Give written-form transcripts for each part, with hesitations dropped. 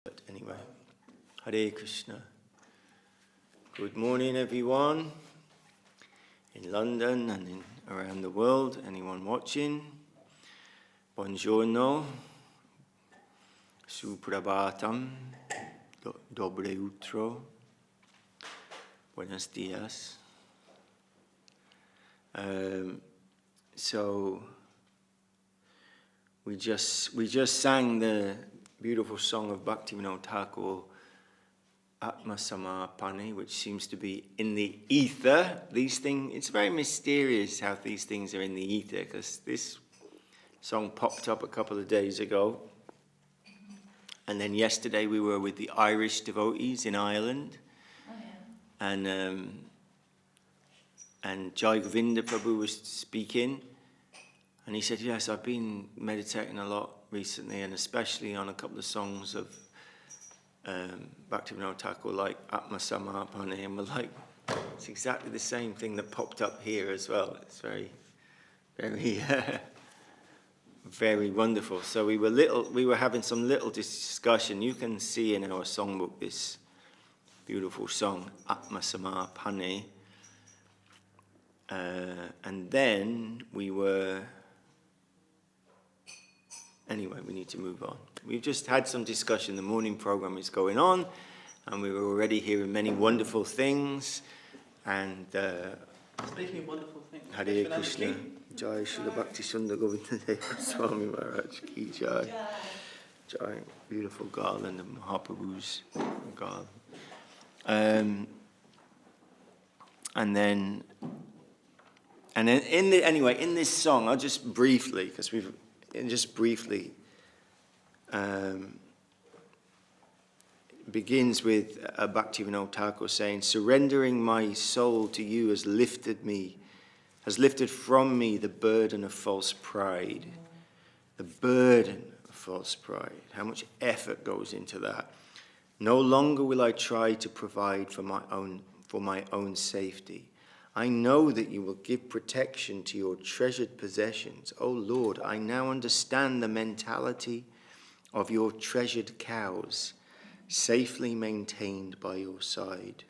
But anyway, Hare Krishna. Good morning, everyone in London and around the world. Anyone watching? Buongiorno, suprabhatam, dobre utro, buenos dias. So we just sang the beautiful song of Bhakti Thakur, Atma Samapani, which seems to be in the ether. These things, it's very mysterious how these things are in the ether, because this song popped up a couple of days ago. And then yesterday we were with the Irish devotees in Ireland. Oh, yeah. And Jai Govinda Prabhu was speaking. And he said, yes, I've been meditating a lot recently, and especially on a couple of songs of Bhakti Thakur, like Atma Samapani, and we're like, it's exactly the same thing that popped up here as well. It's very, very, very wonderful. So we were having some little discussion. You can see in our songbook this beautiful song, Atma Samapani. And then we were... Anyway, we need to move on. We've just had some discussion. The morning program is going on, and we were already hearing many wonderful things. And speaking of wonderful things, Hare Krishna, Jai Srila Bhakti Sundar Govinda Deva Swami Maharaj Ki Jai. Jai, beautiful garland of Mahaprabhu's garland. And then in this song, I'll just briefly, because we've. And just briefly, begins with Bhaktivinoda Thakur saying, surrendering my soul to you has lifted from me the burden of false pride. The burden of false pride. How much effort goes into that. No longer will I try to provide for my own safety. I know that you will give protection to your treasured possessions. Oh Lord, I now understand the mentality of your treasured cows, safely maintained by your side.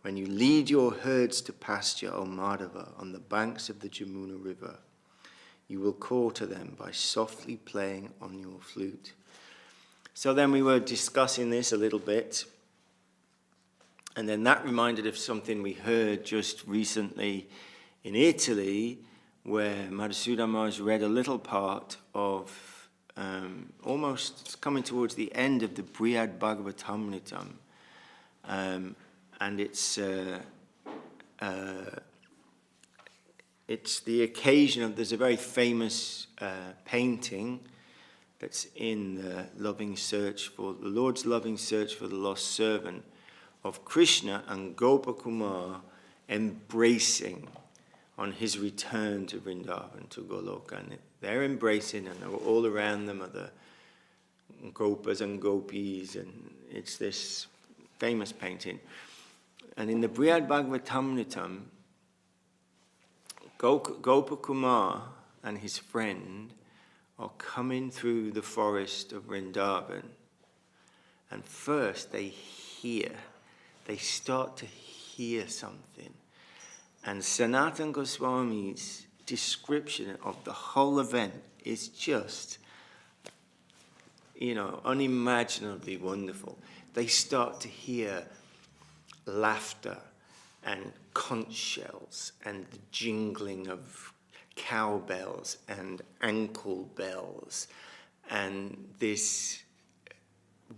When you lead your herds to pasture, O Madhava, on the banks of the Jamuna River, you will call to them by softly playing on your flute. So then we were discussing this a little bit. And then that reminded of something we heard just recently in Italy, where Madhusudana Maharaj read a little part of almost coming towards the end of the Brihad Bhagavatamritam. And it's the occasion of, there's a very famous painting that's in the Lord's loving search for the lost servant, of Krishna and Gopakumar embracing on his return to Vrindavan, to Goloka. And they're embracing, and all around them are the Gopas and Gopis, and it's this famous painting. And in the Brihad Bhagavatamritam, Gopakumar and his friend are coming through the forest of Vrindavan. And first they start to hear something. And Sanatana Goswami's description of the whole event is just, unimaginably wonderful. They start to hear laughter and conch shells and the jingling of cowbells and ankle bells and this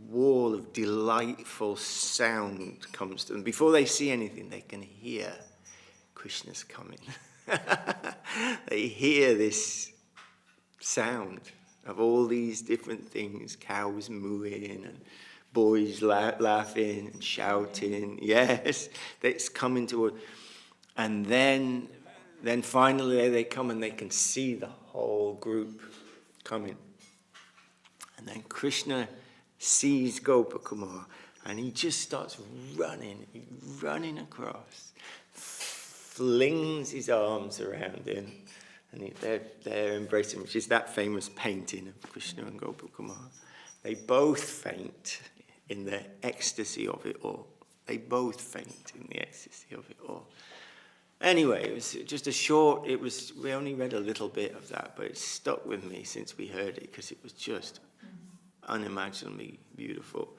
wall of delightful sound comes to them. Before they see anything, they can hear Krishna's coming. They hear this sound of all these different things, cows mooing and boys laughing and shouting. Yes, it's coming toward. And then finally they come and they can see the whole group coming. And then Krishna sees Gopakumar, and he just starts running across, flings his arms around him, and they're embracing him, which is that famous painting of Krishna and Gopakumar. They both faint in the ecstasy of it all. They both faint in the ecstasy of it all. Anyway, it was just a short, we only read a little bit of that, but it stuck with me since we heard it because it was just unimaginably beautiful.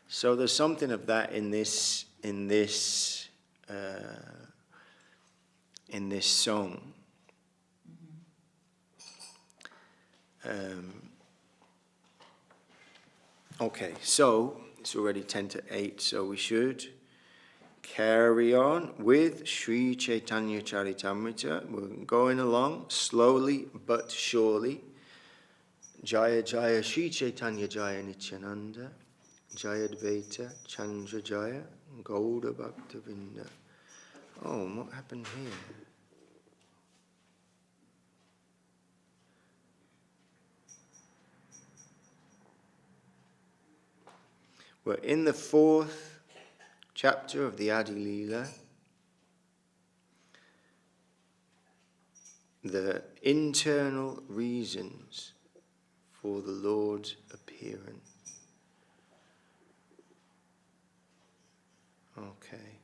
So there's something of that in this song. Okay, so it's already 10 to 8, so we should carry on with Sri Chaitanya Charitamrita. We're going along slowly but surely. Jaya Jaya Sri Chaitanya Jaya Nityananda, Jaya Dvaita Chandra Jaya Gauda Bhaktavinda. Oh, what happened here? We're in the 4th chapter of the Adi Leela, the internal reasons for the Lord's appearance. Okay.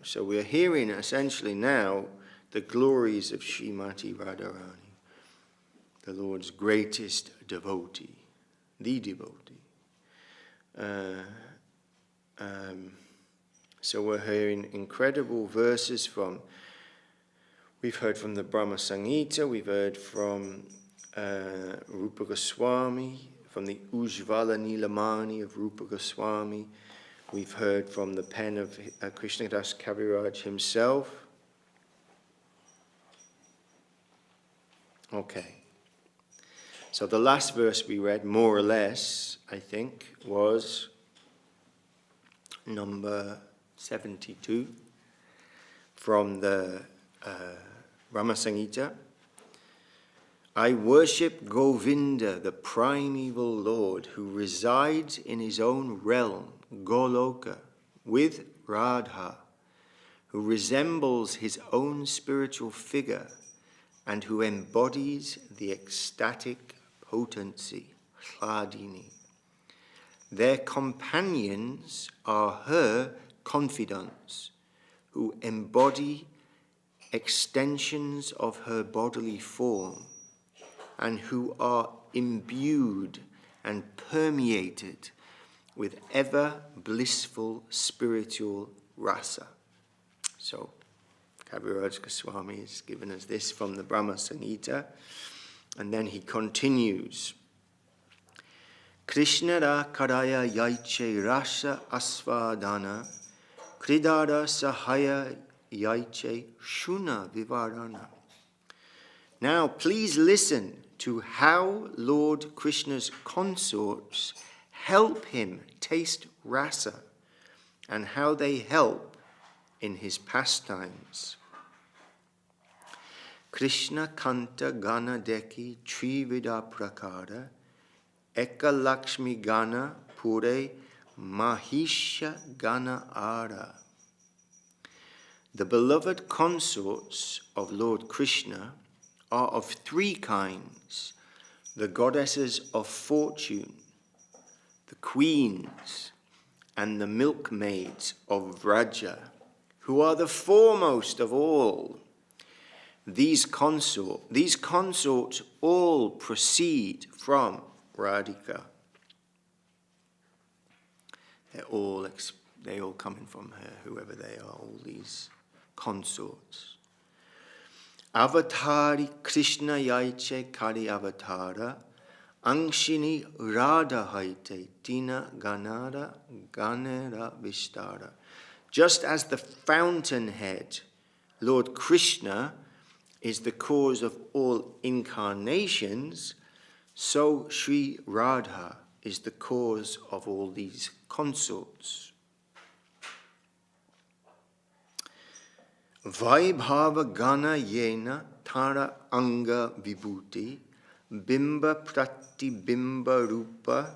So we're hearing essentially now the glories of Srimati Radharani, the Lord's greatest devotee, the devotee. So we're hearing incredible verses we've heard from the Brahma Samhita, we've heard from Rupa Goswami, from the Ujjvala Nilamani of Rupa Goswami, we've heard from the pen of Krishnadas Kaviraj himself. Okay. So the last verse we read, more or less, I think, was number 72 from the Brahma Samhita. I worship Govinda, the primeval Lord, who resides in his own realm, Goloka, with Radha, who resembles his own spiritual figure and who embodies the ecstatic potency, Hladini. Their companions are her confidants, who embody extensions of her bodily form, and who are imbued and permeated with ever blissful spiritual rasa. So, Kaviraj Goswami has given us this from the Brahma Samhita, and then he continues. Krishnara karaya yaiche rasa asvadana, kridara sahaya yaiche shuna vivarana. Now please listen to how Lord Krishna's consorts help him taste rasa and how they help in his pastimes. Krishna kanta gana deki trivida prakara, eka lakshmi gana pure mahisha gana ara. The beloved consorts of Lord Krishna are of 3 kinds: the goddesses of fortune, the queens, and the milkmaids of Vraja, who are the foremost of all. These consorts all proceed from Radhika. They all coming from her, whoever they are, all these consorts. Avatari Krishna yaiche kari avatara, Angshini Radha haite tina ganara ganera vistara. Just as the fountainhead, Lord Krishna, is the cause of all incarnations, so Sri Radha is the cause of all these consorts. Vaibhava gana yena tara anga vibhuti bimba prati bimba rupa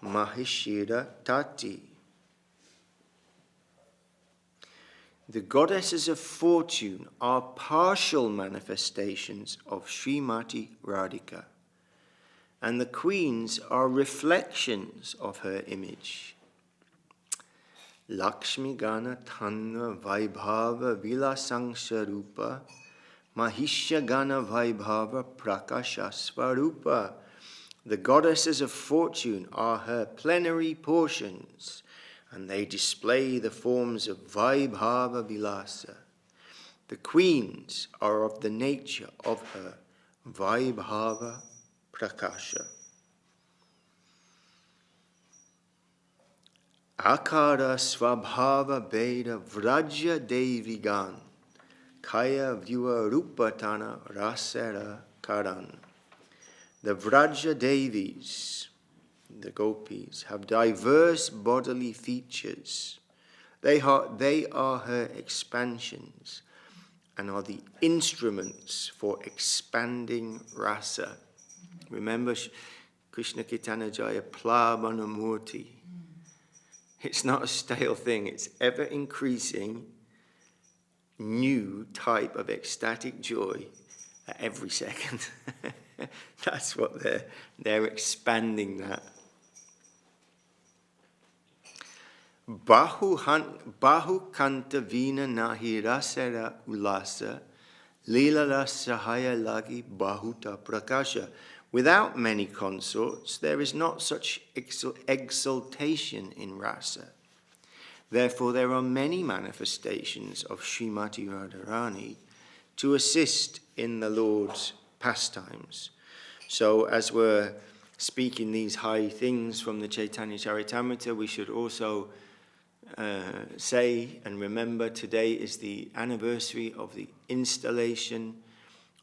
mahishira tati. The goddesses of fortune are partial manifestations of Srimati Radhika, and the queens are reflections of her image. Lakshmi Gana Tanna Vaibhava Vilasangsarupa Mahishya Gana Vaibhava Prakasha Svarupa. The goddesses of fortune are her plenary portions, and they display the forms of Vaibhava Vilasa. The queens are of the nature of her Vaibhava Prakasha. Akara Svabhava Veda Vraja Devigan Kaya Vyua Rupatana Rasera Karan. The Vraja Devis, the gopis, have diverse bodily features. They are her expansions and are the instruments for expanding rasa. Remember Krishna Chaitanya Jaya Plavana Murti. It's not a stale thing, it's ever increasing new type of ecstatic joy at every second. That's what they're expanding that. Bahu kanta vina nahi rasera ulasa lilala sahaya lagi bahuta prakasha. Without many consorts, there is not such exaltation in rasa. Therefore, there are many manifestations of Srimati Radharani to assist in the Lord's pastimes. So, as we're speaking these high things from the Chaitanya Charitamrita, we should also say and remember today is the anniversary of the installation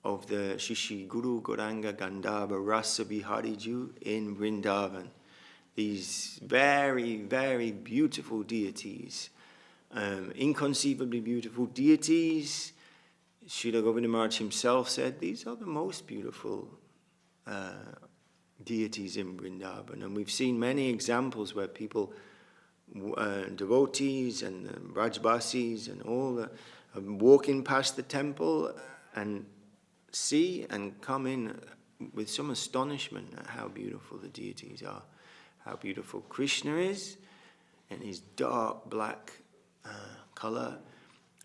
of the Shishi Guru Gauranga Gandharva Rasa Bihariju in Vrindavan. These very, very beautiful deities, inconceivably beautiful deities. Srila Govinda Maharaj himself said, these are the most beautiful deities in Vrindavan. And we've seen many examples where people, devotees and Rajbasis and all, are walking past the temple and see and come in with some astonishment at how beautiful the deities are, how beautiful Krishna is in his dark black color,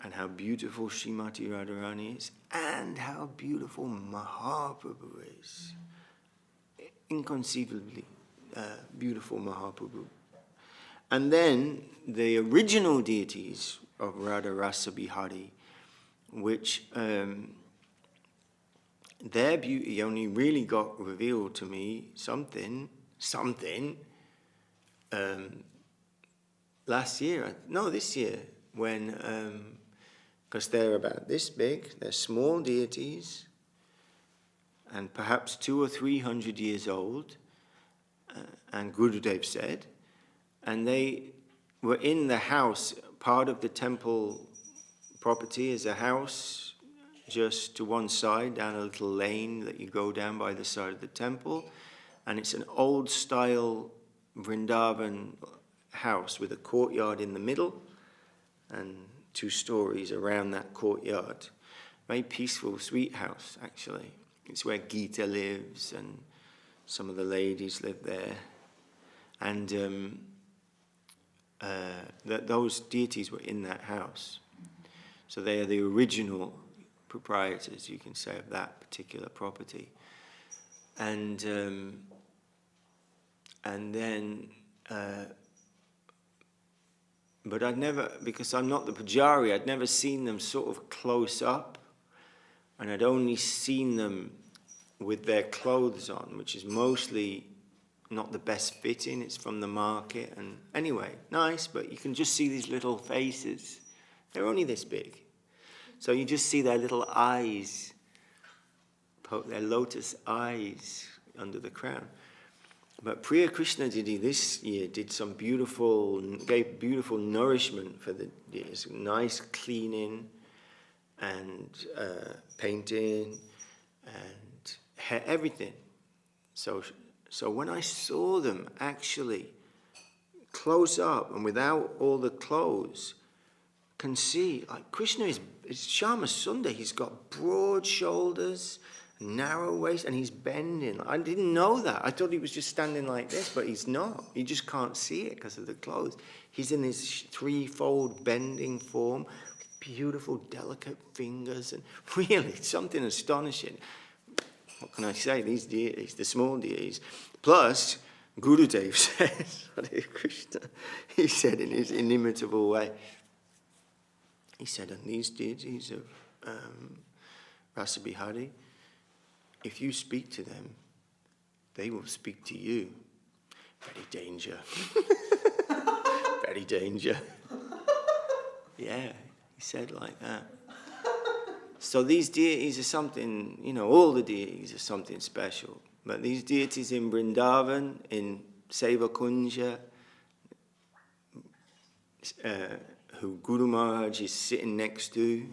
and how beautiful Srimati Radharani is, and how beautiful Mahaprabhu is. Inconceivably beautiful Mahaprabhu. And then the original deities of Radha Rasa Bihari, which their beauty only really got revealed to me something this year, when, because they're about this big, they're small deities, and perhaps 200 or 300 years old, and Gurudev said, and they were in the house. Part of the temple property is a house just to one side, down a little lane that you go down by the side of the temple, and it's an old style Vrindavan house with a courtyard in the middle and 2 stories around that courtyard. Very peaceful, sweet house, actually. It's where Gita lives, and some of the ladies live there. And those deities were in that house. So they are the original proprietors, you can say, of that particular property. And then, but I'd never, because I'm not the pujari, I'd never seen them sort of close up, and I'd only seen them with their clothes on, which is mostly not the best fitting, it's from the market, and anyway, nice, but you can just see these little faces. They're only this big. So you just see their little eyes, their lotus eyes under the crown. But Priya Krishna Didi this year did some gave beautiful nourishment for the deities, nice cleaning and painting and everything. So when I saw them actually close up and without all the clothes, can see, like Krishna is Shama Sundar. He's got broad shoulders, narrow waist, and he's bending. I didn't know that. I thought he was just standing like this, but he's not. You just can't see it because of the clothes. He's in his threefold bending form, with beautiful, delicate fingers, and really something astonishing. What can I say? These deities, the small deities. Plus, Gurudev says, Hare Krishna, he said in his inimitable way, he said, and these deities of Rasa Bihari, if you speak to them, they will speak to you. Very danger. Very danger. Yeah, he said like that. So these deities are something, all the deities are something special. But these deities in Vrindavan, in Seva Kunja, who Guru Maharaj is sitting next to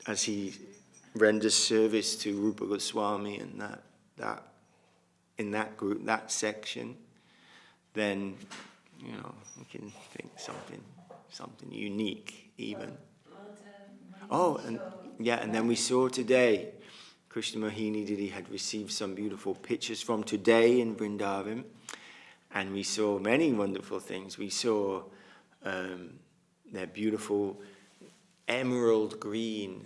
as he renders service to Rupa Goswami and that in that group, that section, then we can think something unique even. And then we saw today Krishna Mohini Didi had received some beautiful pictures from today in Vrindavan, and we saw many wonderful things. We saw their beautiful emerald green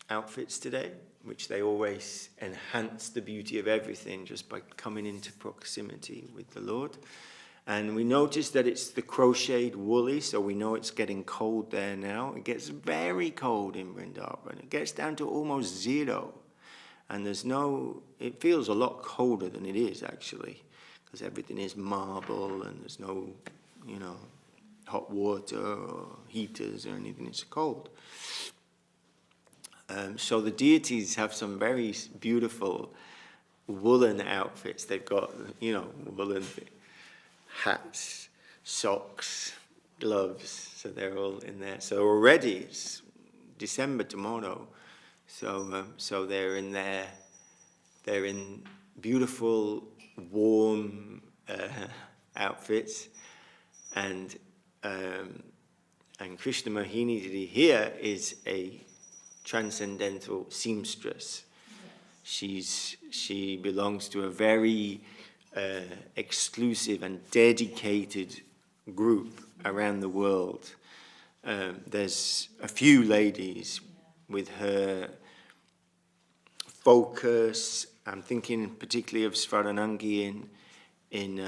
outfits today, which they always enhance the beauty of everything just by coming into proximity with the Lord. And we noticed that it's the crocheted woolly, so we know it's getting cold there now. It gets very cold in Vrindavan. It gets down to almost 0. And it feels a lot colder than it is actually, because everything is marble and there's no, hot water or heaters or anything. It's cold. So the deities have some very beautiful woolen outfits. They've got, woolen hats, socks, gloves. So they're all in there. So already it's December tomorrow. So they're in there. They're in beautiful, warm outfits, and Krishna Mohini Didi here is a transcendental seamstress. Yes. She belongs to a very exclusive and dedicated group around the world. There's a few ladies with her focus. I'm thinking particularly of Svaranangi in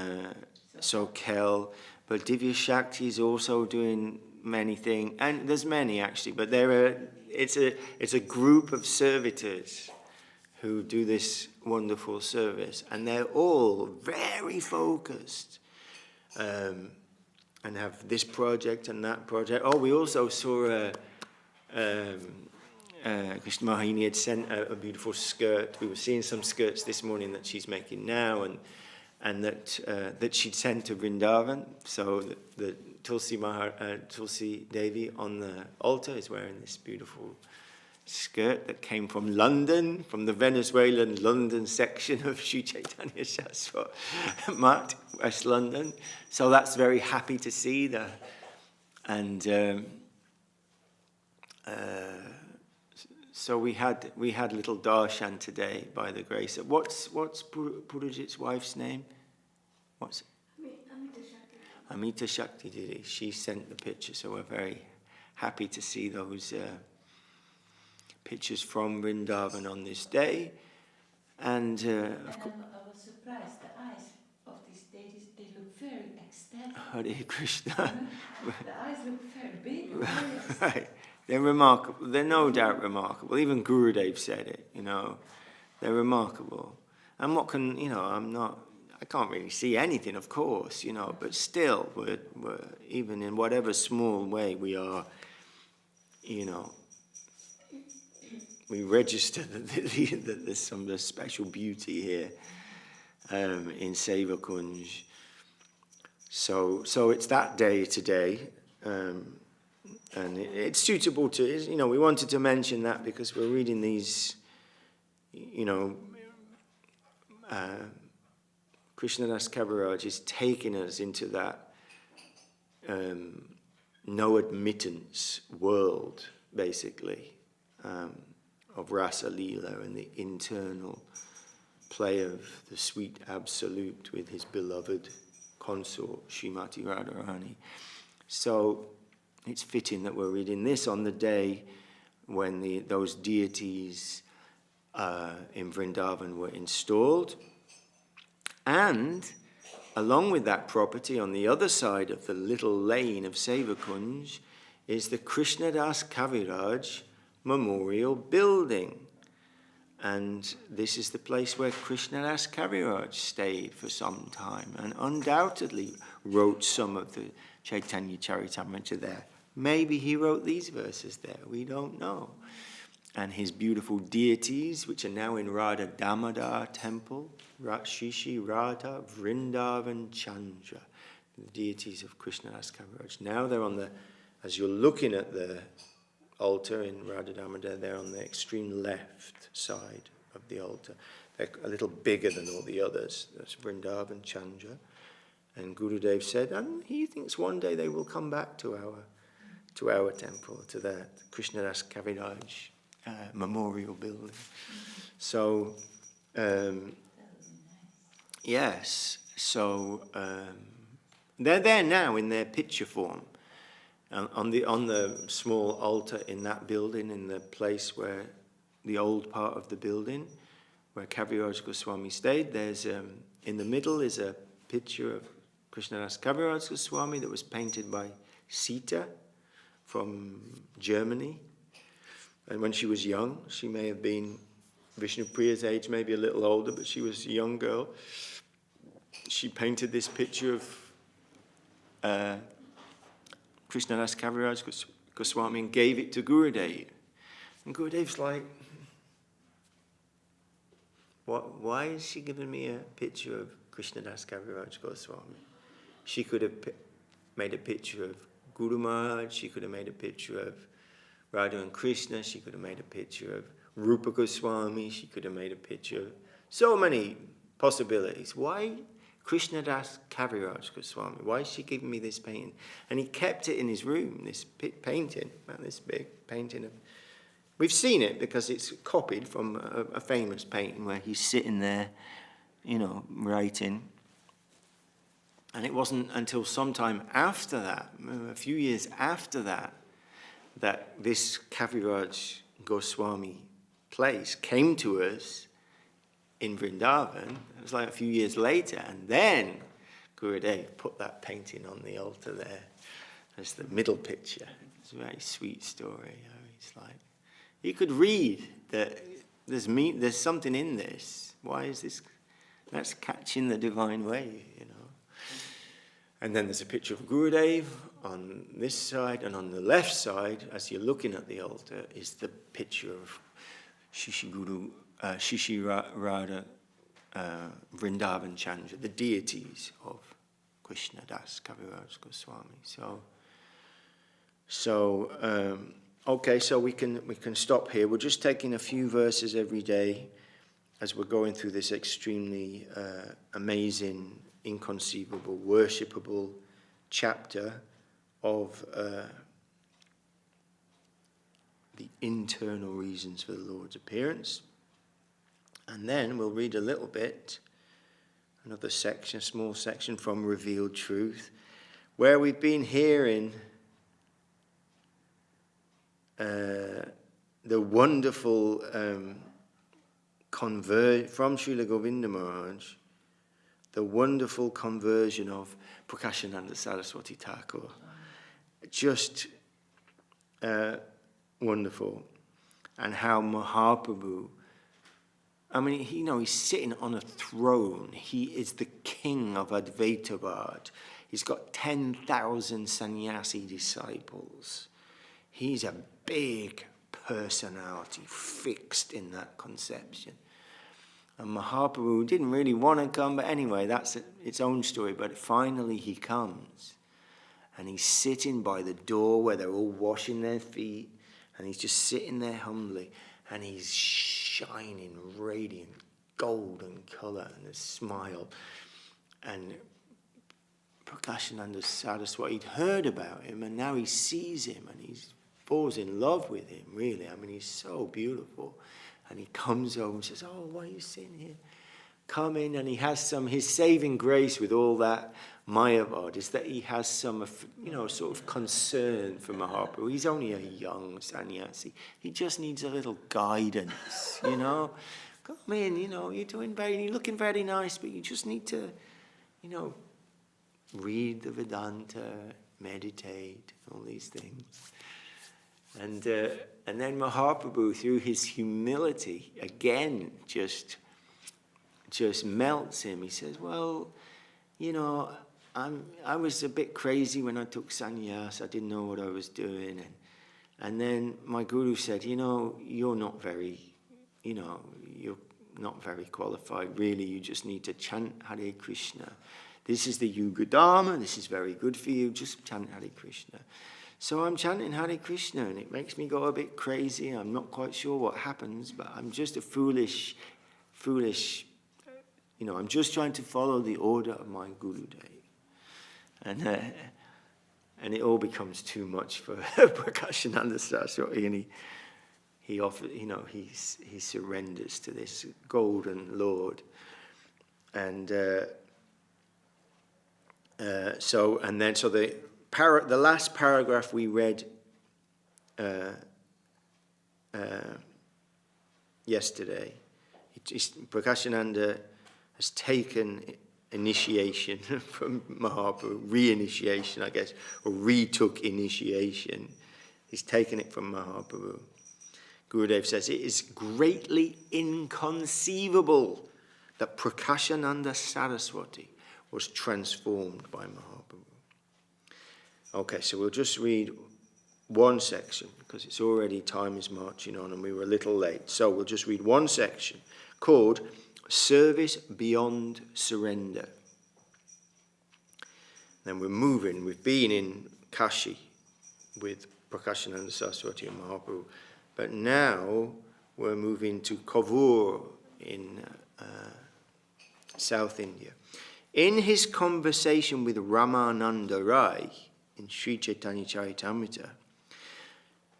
Sokel, but Divya Shakti is also doing many things, and there's many actually, but it's a group of servitors who do this wonderful service, and they're all very focused and have this project and that project. Oh, we also saw Krishna Mohini had sent a beautiful skirt. We were seeing some skirts this morning that she's making now, and that she'd sent to Vrindavan. So the Tulsi Devi on the altar is wearing this beautiful skirt that came from London, from the Venezuelan London section of Sri Chaitanya Shastra Mat, West London. So that's very happy to see that. And so we had little darshan today by the grace of what's Purajit's wife's name? What's Amita Shakti Didi. She sent the picture, so we're very happy to see those pictures from Vrindavan on this day. And of course, I was surprised. The eyes of these deities, they look very ecstatic. Hare Krishna. The eyes look very big. Very Right. They're remarkable. They're no doubt remarkable. Even Gurudev said it, They're remarkable. And what can, I can't really see anything, of course, but still, we're even in whatever small way we are, we register that there's some special beauty here in Seva Kunj. So it's that day today. And it's suitable to, we wanted to mention that because we're reading these, Krishnadas Kaviraj is taking us into that no admittance world, basically, of Rasa Leela and the internal play of the sweet absolute with his beloved consort, Srimati Radharani. So it's fitting that we're reading this on the day when those deities in Vrindavan were installed. And along with that property, on the other side of the little lane of Sevakunj, is the Krishnadas Kaviraj Memorial Building. And this is the place where Krishnadas Kaviraj stayed for some time and undoubtedly wrote some of the Chaitanya Charitamrita there. Maybe he wrote these verses there, we don't know. And his beautiful deities, which are now in Radha Damodar temple, Shishi, Radha, Vrindavan, Chandra, the deities of Krishnadas Kaviraj. Now they're on as you're looking at the altar in Radha Damodar, they're on the extreme left side of the altar. They're a little bigger than all the others. That's Vrindavan, Chandra. And Gurudev said, and he thinks one day they will come back to our temple, to that Krishnadas Kaviraj memorial building. So, yes, so they're there now in their picture form. On the small altar in that building, in the place where the old part of the building, where Kaviraj Goswami stayed, there's in the middle is a picture of Krishnadas Kaviraj Goswami that was painted by Sita from Germany. And when she was young, she may have been Vishnupriya's age, maybe a little older, but she was a young girl. She painted this picture of Krishnadas Kaviraj Goswami and gave it to Gurudev. And Gurudev's like, why is she giving me a picture of Krishnadas Kaviraj Goswami? She could have made a picture of Guru Maharaj, she could have made a picture of Radha and Krishna, she could have made a picture of Rupa Goswami, she could have made a picture of so many possibilities. Why Krishnadas Kaviraj Goswami? Why is she giving me this painting? And he kept it in his room, this painting, this big painting. We've seen it because it's copied from a famous painting where he's sitting there, writing. And it wasn't until sometime after that, a few years after that, that this Kaviraj Goswami place came to us in Vrindavan. It was like a few years later, and then Gurudev put that painting on the altar there as the middle picture. It's a very sweet story. It's like, you could read that there's something in this. Why is this? That's catching the divine wave, And then there's a picture of Gurudev on this side, and on the left side, as you're looking at the altar, is the picture of Shishi Radha Vrindavan Chandra, the deities of Krishnadas Kaviraj Goswami. Okay, so we can stop here. We're just taking a few verses every day as we're going through this extremely amazing, inconceivable, worshipable chapter of the internal reasons for the Lord's appearance. And then we'll read a little bit, another section, a small section from Revealed Truth, where we've been hearing the wonderful from Srila Govinda Maharaj, the wonderful conversion of Prakashananda Saraswati Thakur. Just wonderful. And how Mahaprabhu, he's sitting on a throne. He is the king of Advaitavad. He's got 10,000 sannyasi disciples. He's a big personality fixed in that conception. And Mahaprabhu didn't really want to come, but anyway, that's its own story. But finally he comes. And he's sitting by the door where they're all washing their feet. And he's just sitting there humbly. And he's shining, radiant, golden colour and a smile. And Prakashananda Saraswati, he'd heard about him, and now he sees him, and he falls in love with him, really. I mean, he's so beautiful. And he comes home and says, oh, why are you sitting here? Come in, and he has his saving grace with all that Mayavad is that he has some, sort of concern for Mahaprabhu. He's only a young sannyasi. He just needs a little guidance, Come in, you're looking very nice, but you just need to, read the Vedanta, meditate, all these things. And then Mahaprabhu, through his humility, again, just melts him. He says, well, I was a bit crazy when I took sannyas. I didn't know what I was doing. And then my guru said, you're not very qualified, really. You just need to chant Hare Krishna. This is the Yuga Dharma. This is very good for you. Just chant Hare Krishna. So I'm chanting Hare Krishna, and it makes me go a bit crazy. I'm not quite sure what happens, but I'm just a foolish, I'm just trying to follow the order of my Gurudev. And it all becomes too much for Prakashananda Saraswati, and he offers, he surrenders to this golden Lord. And so the last paragraph we read yesterday, Prakashananda has taken initiation from Mahaprabhu, re-initiation, I guess, or retook initiation. He's taken it from Mahaprabhu. Gurudev says, it is greatly inconceivable that Prakashananda Saraswati was transformed by Mahaprabhu. Okay, so we'll just read one section, because it's already, time is marching on, and we were a little late. So we'll just read one section called Service Beyond Surrender. Then we're moving. We've been in Kashi with Prakashananda Saraswati and Mahaprabhu, but now we're moving to Kovur in South India. In his conversation with Ramananda Rai in Sri Chaitanya Charitamrita,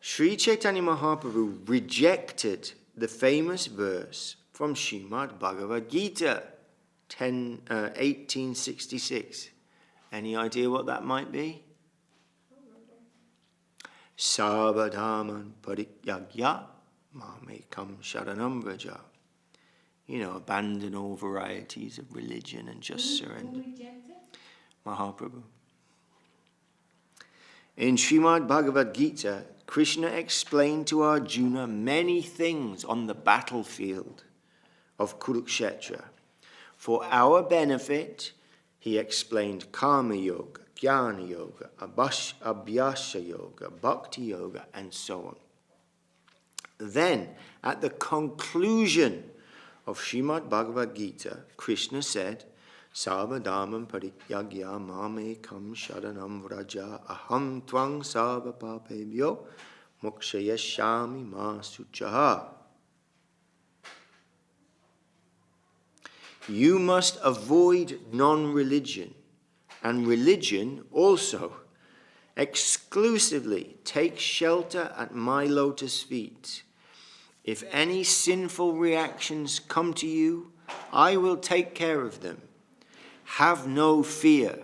Sri Chaitanya Mahaprabhu rejected the famous verse from Srimad Bhagavad Gita 1866. Any idea what that might be? Sarvadhaman parityagya mamekam sharanam vraja. Abandon all varieties of religion and just surrender. Who rejected? Mahaprabhu. In Srimad Bhagavad Gita, Krishna explained to Arjuna many things on the battlefield of Kurukshetra. For our benefit, he explained Karma Yoga, Jnana Yoga, Abhyasa Yoga, Bhakti Yoga, and so on. Then, at the conclusion of Srimad Bhagavad Gita, Krishna said, Sarvadhamam parityagya mamekam sharanam vraja aham tvang sarva papebhyo mokshayashyami ma suchaha. You must avoid non-religion, and religion also. Exclusively take shelter at my lotus feet. If any sinful reactions come to you, I will take care of them. Have no fear.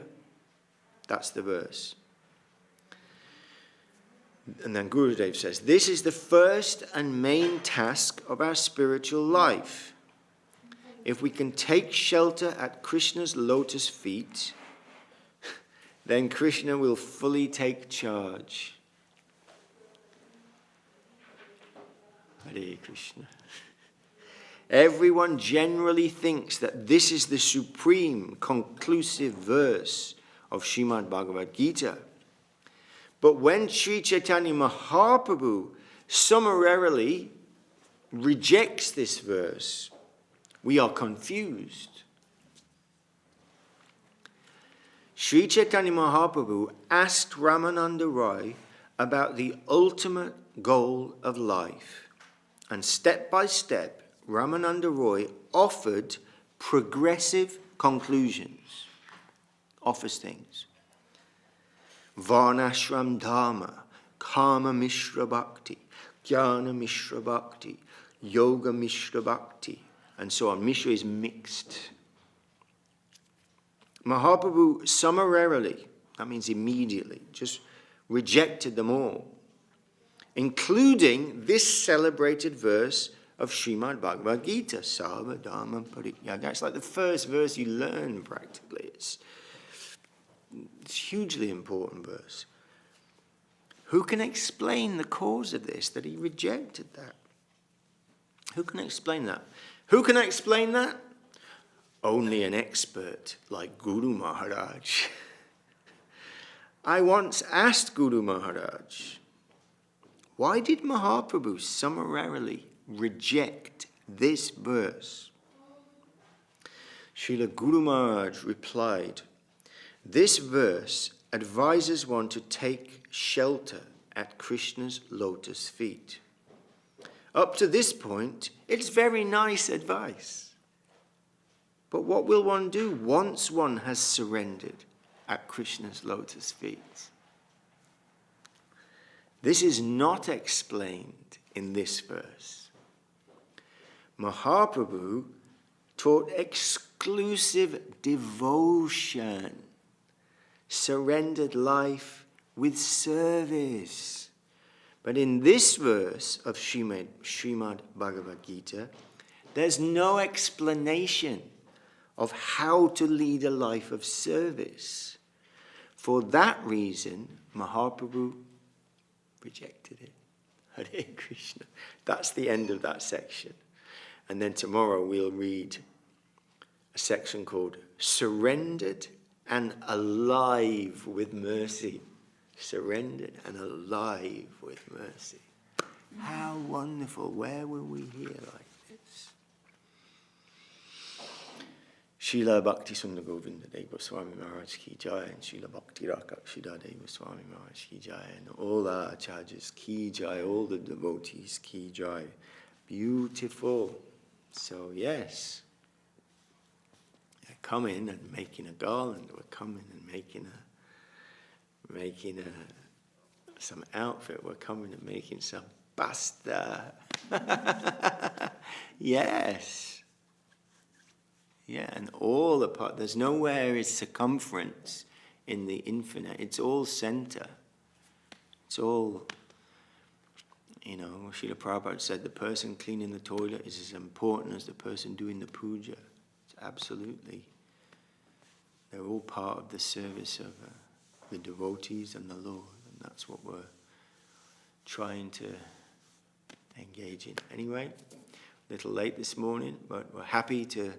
That's the verse. And then Gurudev says, this is the first and main task of our spiritual life. If we can take shelter at Krishna's lotus feet, then Krishna will fully take charge. Hare Krishna. Everyone generally thinks that this is the supreme conclusive verse of Srimad Bhagavad Gita. But when Sri Chaitanya Mahaprabhu summarily rejects this verse, we are confused. Sri Chaitanya Mahaprabhu asked Ramananda Rai about the ultimate goal of life. And step by step, Ramananda Rai offered progressive conclusions. offers things. Varnashram Dharma, Kama Mishra Bhakti, Jnana Mishra Bhakti, Yoga Mishra Bhakti, and so on. Mishra is mixed. Mahaprabhu summarily, that means immediately, just rejected them all, including this celebrated verse of Srimad Bhagavad Gita, Sarva Dharma Parityāga. It's like the first verse you learn practically. It's a hugely important verse. Who can explain the cause of this, that he rejected that? Who can explain that? Who can explain that? Only an expert like Guru Maharaj. I once asked Guru Maharaj, why did Mahaprabhu summarily reject this verse? Srila Guru Maharaj replied, this verse advises one to take shelter at Krishna's lotus feet. Up to this point, it's very nice advice. But what will one do once one has surrendered at Krishna's lotus feet? This is not explained in this verse. Mahaprabhu taught exclusive devotion, surrendered life with service. But in this verse of Srimad Bhagavad Gita, there's no explanation of how to lead a life of service. For that reason, Mahaprabhu rejected it. Hare Krishna. That's the end of that section. And then tomorrow we'll read a section called Surrendered and Alive with Mercy. Surrendered and alive with mercy. How wonderful. Where will we hear like this? Srila Bhakti Sundar Govinda Deva Swami Maharaj Ki Jai, and Srila Bhakti Rakshida Deva Swami Maharaj Ki Jai, and all the acharyas Ki Jai, all the devotees Ki Jai. Beautiful. So yes, we're coming and making a garland. We're coming and making some outfit. We're coming and making some pasta. Yes. Yeah, and all the part. There's nowhere is circumference in the infinite. It's all center. It's all, Srila Prabhupada said the person cleaning the toilet is as important as the person doing the puja. It's absolutely. They're all part of the service of the devotees and the Lord, and that's what we're trying to engage in. Anyway, a little late this morning, but we're happy to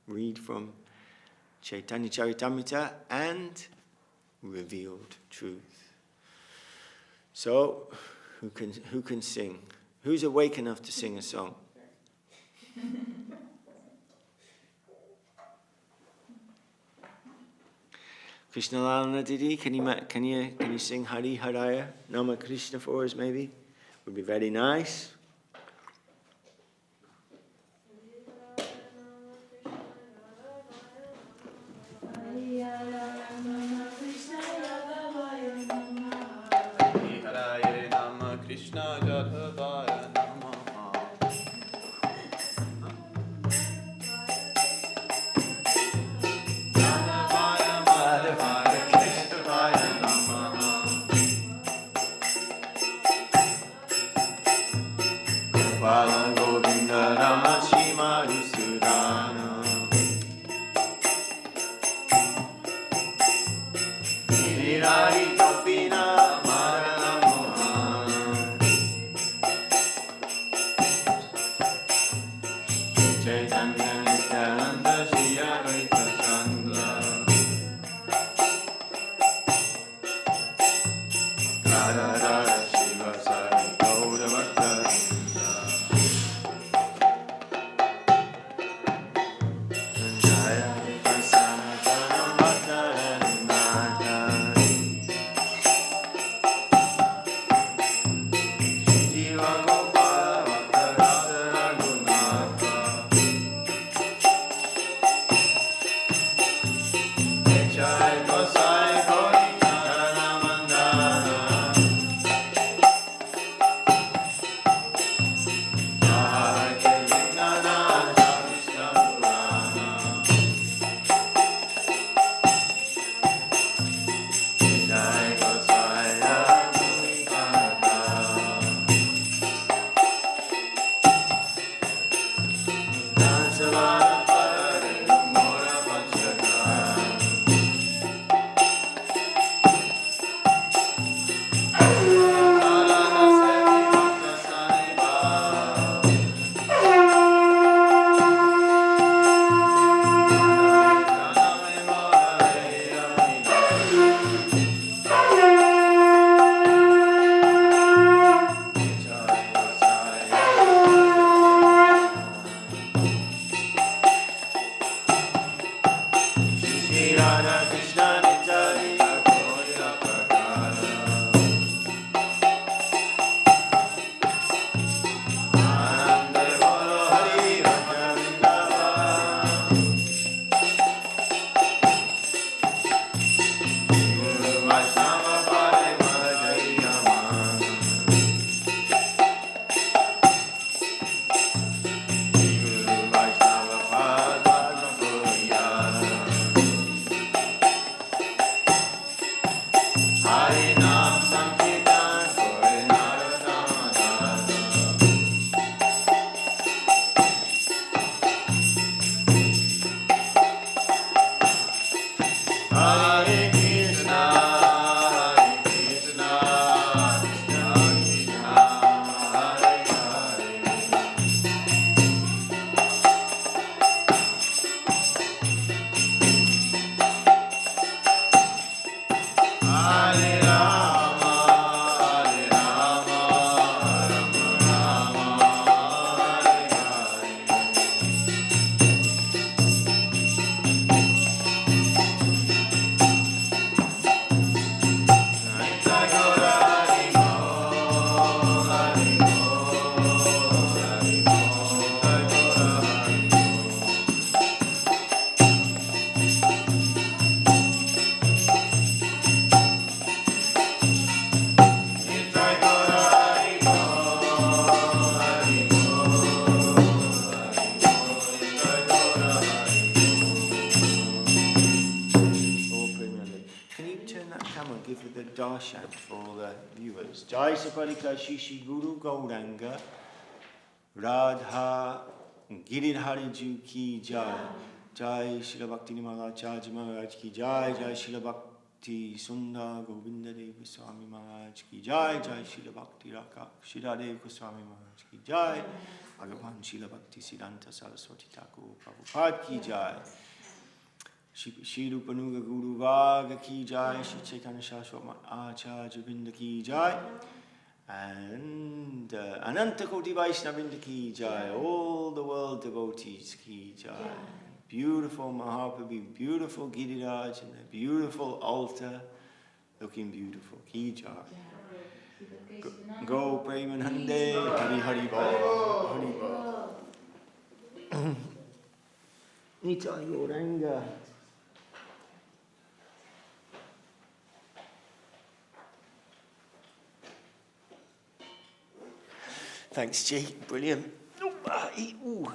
read from Chaitanya Charitamrita and Revealed Truth. So, who can sing? Who's awake enough to sing a song? Krishna Lalana Didi, can you sing Hari Haraya Nama Krishna for us maybe? Would be very nice. Krishna Jadhavaya Namaha. Jadhavaya Madhavaya Kesavaya Namaha. Gopala Govinda Rama Shima Sudana. Nirari Topina darshan for all the viewers. Jai Saparika Shishi Guru Gauranga Radha Giridhari Ju Ki Jai. Jai Srila Bhakti Maharaj Maharaj Ki Jai. Jai Srila Bhakti Sundar Govinda Dev Goswami Maharaj Ki Jai. Jai Srila Bhakti Raka Shira Dev Goswami Maharaj Ki Jai. Bhagavan Srila Bhakti Siddhanta Saraswati Thakur Prabhupada Ki Jai. Shri Rupanuga Guru Vaga Ki Jai, Shri Chaitanya Shashwat Acharya Vinda Ki Jai, and Ananta Koti Vaishnavinda Ki Jai, all the world devotees Ki Jai. Beautiful Mahaprabhu, beautiful Giriraj, and a beautiful altar, looking beautiful. Ki Jai. Go Premanande, Hari Hari Bol, Hari Bol. Nitai Gauranga. Thanks, G. Brilliant. Ooh.